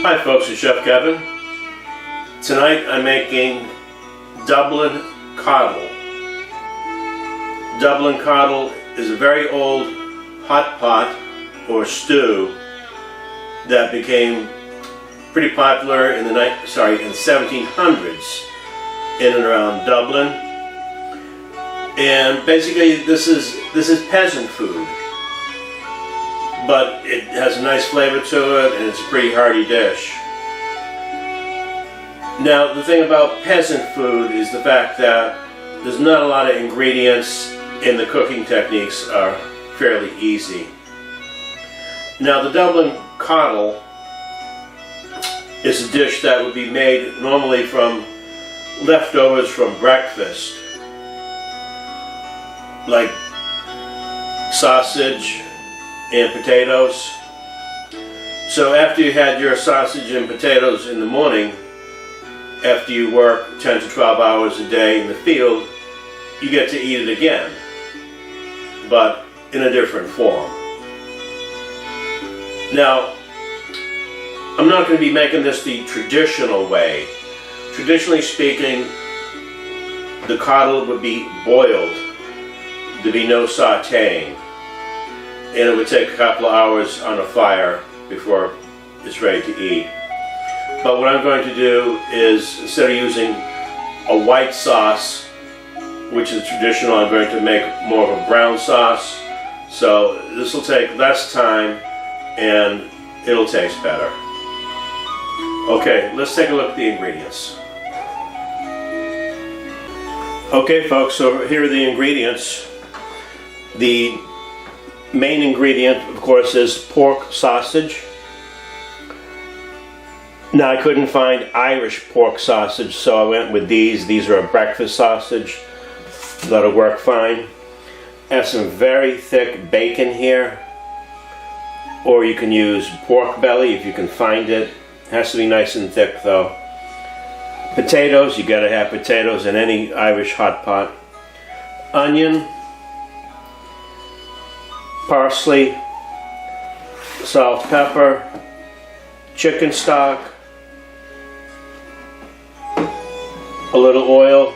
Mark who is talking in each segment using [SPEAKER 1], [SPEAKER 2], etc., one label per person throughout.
[SPEAKER 1] Hi folks, it's Chef Kevin. Tonight I'm making Dublin Coddle. Dublin Coddle is a very old hot pot or stew that became pretty popular in the 1700s in and around Dublin. And basically this is peasant food, but it has a nice flavor to it and it's a pretty hearty dish. Now the thing about peasant food is the fact that there's not a lot of ingredients and the cooking techniques are fairly easy. Now the Dublin Coddle is a dish that would be made normally from leftovers from breakfast, like sausage and potatoes. So after you had your sausage and potatoes in the morning, after you work 10 to 12 hours a day in the field, you get to eat it again, but in a different form. Now, I'm not going to be making this the traditional way. Traditionally speaking, the coddle would be boiled. There'd be no sauteing, and it would take a couple of hours on a fire before it's ready to eat. But what I'm going to do is, instead of using a white sauce, which is traditional, I'm going to make more of a brown sauce. So this will take less time and it'll taste better. Okay, let's take a look at the ingredients. Okay folks, so here are the ingredients. The main ingredient, of course, is pork sausage. Now I couldn't find Irish pork sausage, so I went with these. These are a breakfast sausage. That'll work fine. I have some very thick bacon here, or you can use pork belly if you can find it. It has to be nice and thick though. Potatoes, you gotta have potatoes in any Irish hot pot. Onion, parsley, salt, pepper, chicken stock, a little oil,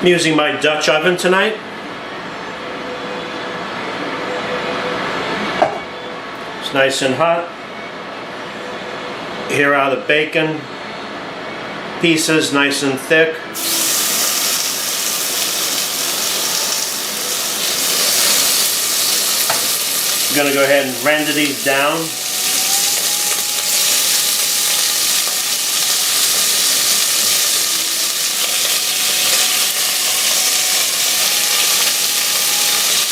[SPEAKER 1] I'm using my Dutch oven tonight. It's nice and hot. Here are the bacon pieces, nice and thick. I'm going to go ahead and render these down.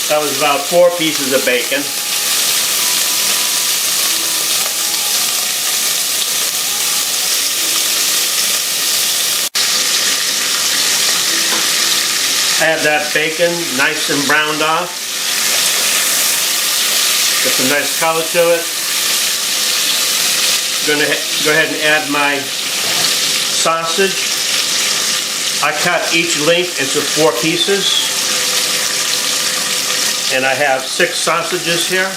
[SPEAKER 1] That was about 4 pieces of bacon. I have that bacon nice and browned off. Get some nice color to it. I'm going to go ahead and add my sausage. I cut each link into 4 pieces. And I have 6 sausages here.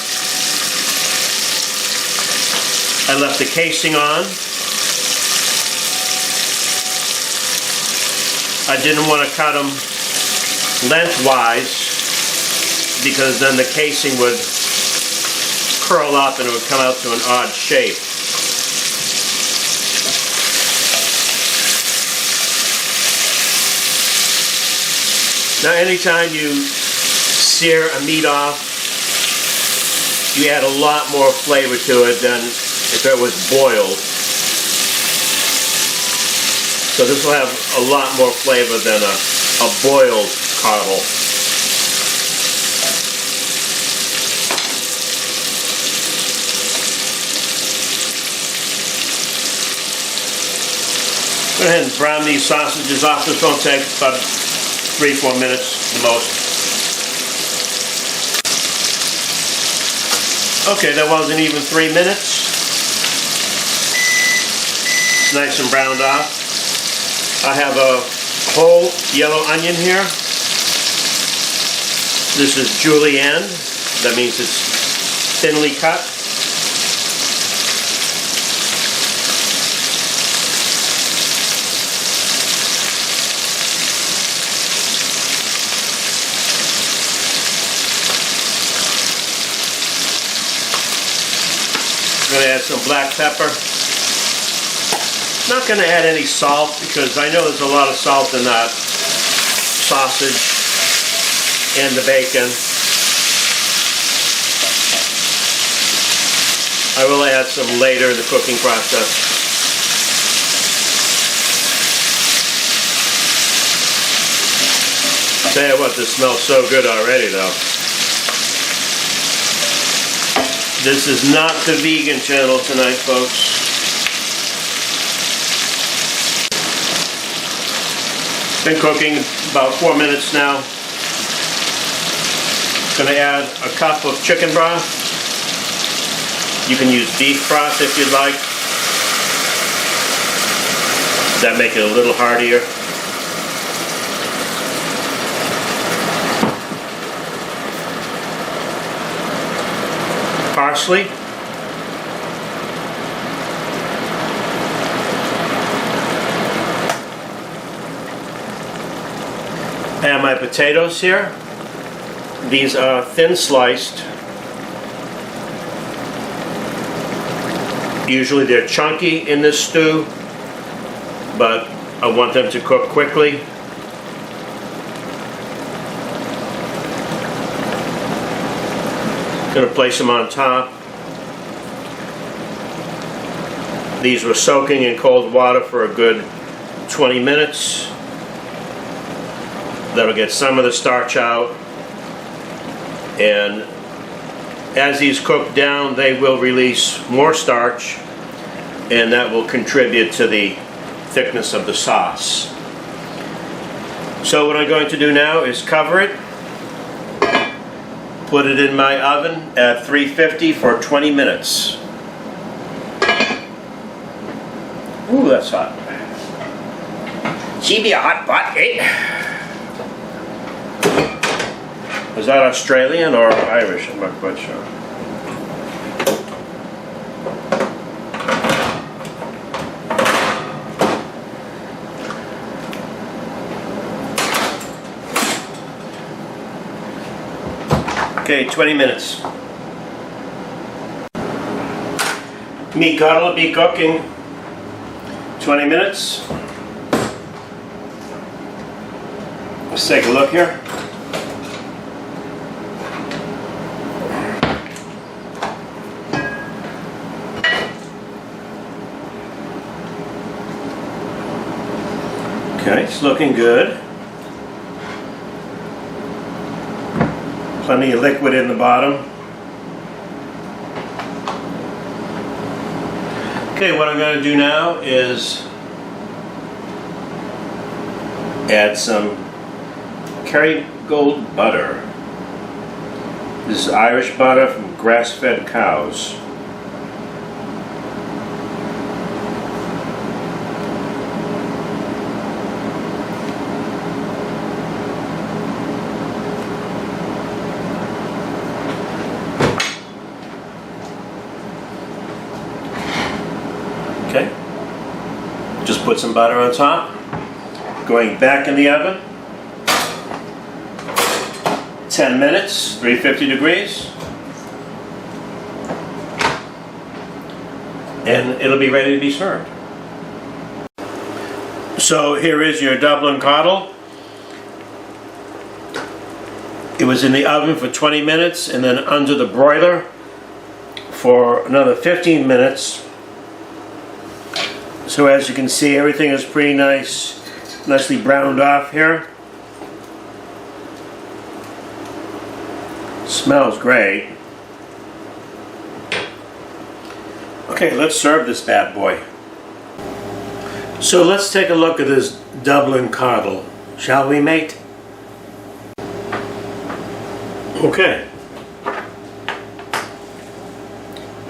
[SPEAKER 1] I left the casing on. I didn't want to cut them lengthwise because then the casing would curl up and it would come out to an odd shape. Now anytime you sear a meat off, you add a lot more flavor to it than if it was boiled. So this will have a lot more flavor than a boiled coddle. Go ahead and brown these sausages off. This won't take about 3-4 minutes the most. Okay, that wasn't even 3 minutes. It's nice and browned off. I have a whole yellow onion here. This is julienne. That means it's thinly cut. I'm going to add some black pepper. Not going to add any salt because I know there's a lot of salt in that sausage and the bacon. I will add some later in the cooking process. Tell you what, this smells so good already though. This is not the vegan channel tonight, folks. Been cooking about 4 minutes now. Gonna add a cup of chicken broth. You can use beef broth if you'd like. That make it a little heartier. Parsley. And my potatoes here. These are thin sliced. Usually they're chunky in this stew, but I want them to cook quickly. Going to place them on top. These were soaking in cold water for a good 20 minutes. That'll get some of the starch out. And as these cook down, they will release more starch, and that will contribute to the thickness of the sauce. So what I'm going to do now is cover it. Put it in my oven at 350 for 20 minutes. Ooh, that's hot. She be a hot pot, eh? Is that Australian or Irish? I'm not quite sure. Okay, 20 minutes. Meat coddle will be cooking 20 minutes. Let's take a look here. Okay, it's looking good. Plenty of liquid in the bottom. Okay, what I'm going to do now is add some Kerrygold butter. This is Irish butter from grass-fed cows. Okay, just put some butter on top, going back in the oven, 10 minutes, 350 degrees, and it'll be ready to be served. So here is your Dublin Coddle. It was in the oven for 20 minutes and then under the broiler for another 15 minutes. So as you can see, everything is pretty nicely browned off here. Smells great. Okay, let's serve this bad boy. So let's take a look at this Dublin Coddle, shall we, mate? Okay.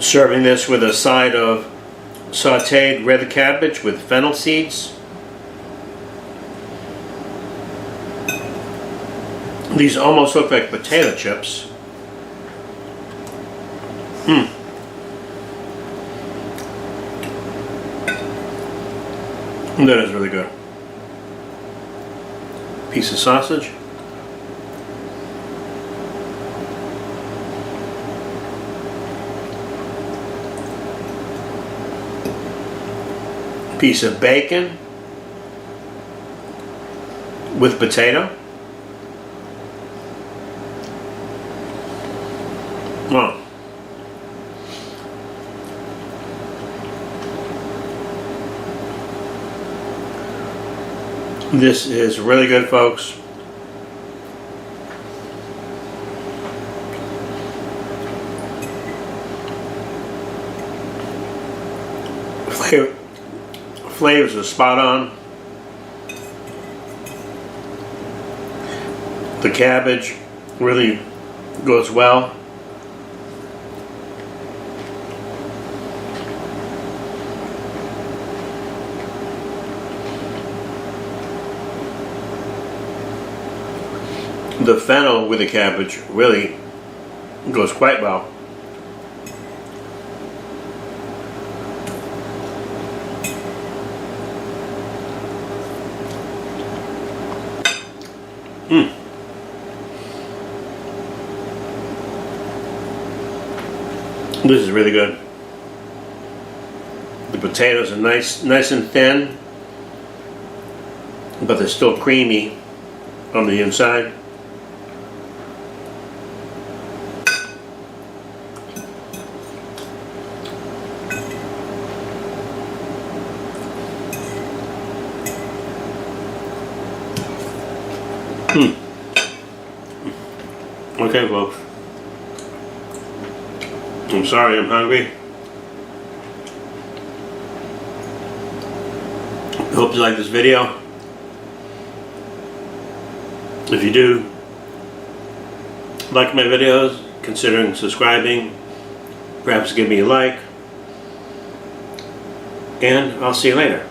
[SPEAKER 1] Serving this with a side of sauteed red cabbage with fennel seeds. These almost look like potato chips. That is really good. Piece of sausage. Piece of bacon with potato. Wow. This is really good, folks. Flavors are spot on. The cabbage really goes well. The fennel with the cabbage really goes quite well. This is really good. The potatoes are nice and thin, but they're still creamy on the inside. Okay, folks. I'm sorry, I'm hungry. I hope you like this video. If you do like my videos, consider subscribing. Perhaps give me a like. And I'll see you later.